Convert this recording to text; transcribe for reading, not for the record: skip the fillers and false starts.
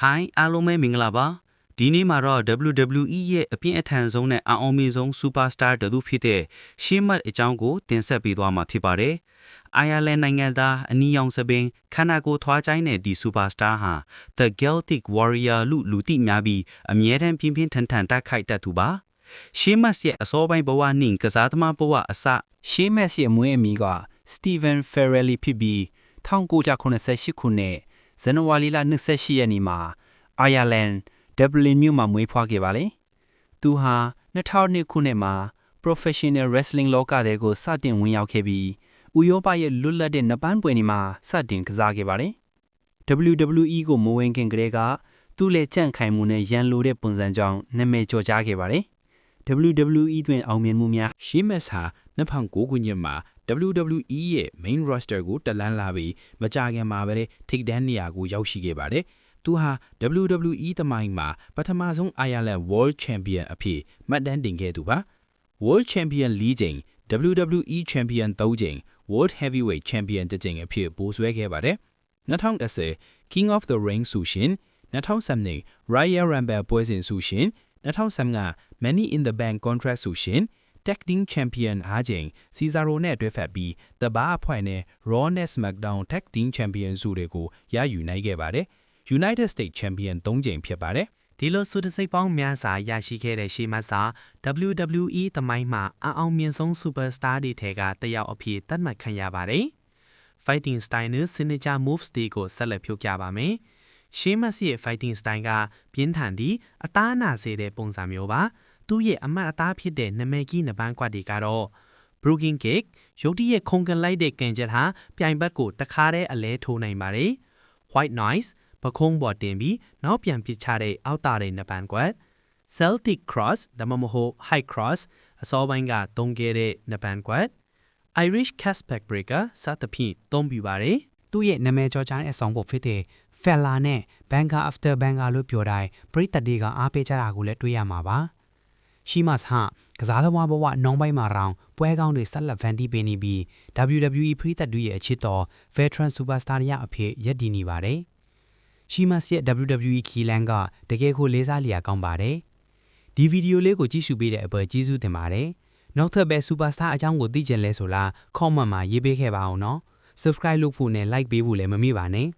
Hi အားလုံးပဲမင်္ဂလာပါဒီနေ့မှာတော့ WWE ရဲ့အပြင်းအထန်ဆုံးနဲ့အအောင်မြင်ဆုံး Superstar တသူဖြစ်တဲ့ရှေးမတ်အကြောင်းကိုတင်ဆက်ပေးသွားမှာဖြစ်ပါတယ်။ Ireland နိုင်ငံသားအနီရောင်စပင်ခန္ဓာကိုယ်ထွားချိုင်းတဲ့ဒီ Superstar ဟာ The Celtic Warrior လို့လူသိများပြီးအမြဲတမ်းပြင်းပြင်းထန်ထန်တိုက်ခိုက်တတ်သူပါ။ရှေးမတ်ရဲ့အစောပိုင်းဘဝနှင့်ကစားသမားဘဝအစရှေးမတ်ရဲ့မွေးအမည်က Stephen Ferrelli ဖြစ်ပြီး1988ခုနှစ်ဇန်နဝါရီလ28ရက်နေ့မှာ Ireland Dublin မြို့မှာမွေးဖွားခဲ့ပါလေ။သူဟာ2002ခုနှစ်မှာ Professional Wrestling လောကထဲကိုစတင်ဝင်ရောက်ခဲ့ပြီးဥရောပရဲ့လွတ်လပ်တဲ့နပန်းပွဲတွေမှာစတင်ကစားခဲ့ပါတယ်။ WWE ကိုမဝင်ခင်ကတည်းကသူ့လက်ကျန့်ခိုင်မှုနဲ့ရန်လိုတဲ့ပုံစံကြောင့်နာမည်ကျော်ကြားခဲ့ပါတယ်။ WWE တွင်အောင်မြင်မှုများရှေးမတ်ဟာ2009ခုနှစ်မှာ WWE ရဲ့ Main Roster ကိုတက်လှမ်းလာပြီးမကြာခင်မှာပဲထိပ်တန်းနေရာကိုရောက်ရှိခဲ့ပါတယ်။သူဟာ WWE သမိုင်းမှာပထမဆုံး Ireland World Champion အဖြစ်မှတ်တမ်းတင်ခဲ့သူပါ။ World Champion 4 ကြိမ် WWE Champion 3 ကြိမ် World Heavyweight Champion 1 ကြိမ်အဖြစ်ပိုဆွဲခဲ့ပါတယ်။2010 King of the Ring ဆုရှင်2012 Royal Rumble ပွဲစဉ်ဆုရှင်2015 Money in the Bank Contract ဆုရှင် Tag Team Champion 5 ကြိမ် Cesaro နဲ့တွဲဖက်ပြီး The Bar အဖွဲ့နဲ့ Raw နဲ့ SmackDown Tag Team Champion ဆုတွေကိုရယူနိုင်ခဲ့ပါတယ်။ United States Champion 3 ကြိမ်ဖြစ်ပါတယ်။ဒီလိုဆုတစိပ်ပေါင်းများစွာရရှိခဲ့တဲ့ရှေးမတ်စာ WWE သမိုင်းမှာအအောင်မြင်ဆုံး Superstar တွေထဲကတစ်ယောက်အဖြစ်သတ်မှတ်ခံရပါတယ်။ Fighting Style နဲ့ Signature Moves တွေကိုဆက်လက်ဖြိုပြပါမယ်။ရှေးမတ်ရဲ့ Fighting Style ကပြင်းထန်ပြီးအသားအနာစေတဲ့ပုံစံမျိုးပါ။သူ့ရဲ့အမှတ်အသားဖြစ်တဲ့နာမည်ကြီးနပန်းကွက်တွေကတော့ Broken Kick ရုတ်တရက်ခုန်ကန်လိုက်တဲ့ကံကြက်ဟာပြိုင်ဘက်ကိုတခါတည်းအလဲထိုးနိုင်ပါတယ်။ White Noise ပခုံးပေါ်တင်ပြီးနောက်ပြန်ပစ်ချတဲ့အောက်တာတဲ့နပန်းကွက် Celtic Cross ဒါမှမဟုတ် High Cross အစောပိုင်းကသုံးခဲ့တဲ့နပန်းကွက် Irish Cast Backbreaker စသဖြင့်သုံးပြပါတယ်သူ့ရဲ့နာမည်ကျော်ကြားတဲ့အဆောင်ပုတ်ဖြစ်တဲ့ Fella နဲ့ Banger After Banger လို့ပြောတိုင်းပရိသတ်တွေကအားပေးကြတာကိုလည်းတွေ့ရမှာပါရှီမတ်ဟာကစားသမားဘဝနှောင်းပိုင်းမှာတောင်ပွဲကောင်းတွေဆက်လက်ဖန်တီးပေးနေပြီး WWE ပရိသတ်တွေရဲ့အချစ်တော် Veteran Superstar ရအဖြစ်ရည်တည်နေပါတယ်ရှီမတ်ရဲ့ WWE ခီလန်ကတကယ်ကိုလေးစားလျာကောင်းပါတယ်ဒီဗီဒီယိုလေးကိုကြည့်ရှုပေးတဲ့အပေါ်ကျေးဇူးတင်ပါတယ်နောက်ထပ်ပဲ Superstar အကြောင်းကိုသိချင်လဲဆိုလား comment မှာရေးပေးခဲ့ပါအောင်နော် subscribe လုပ်ဖို့နဲ့ like ပေးဖို့လည်းမမေ့ပါနဲ့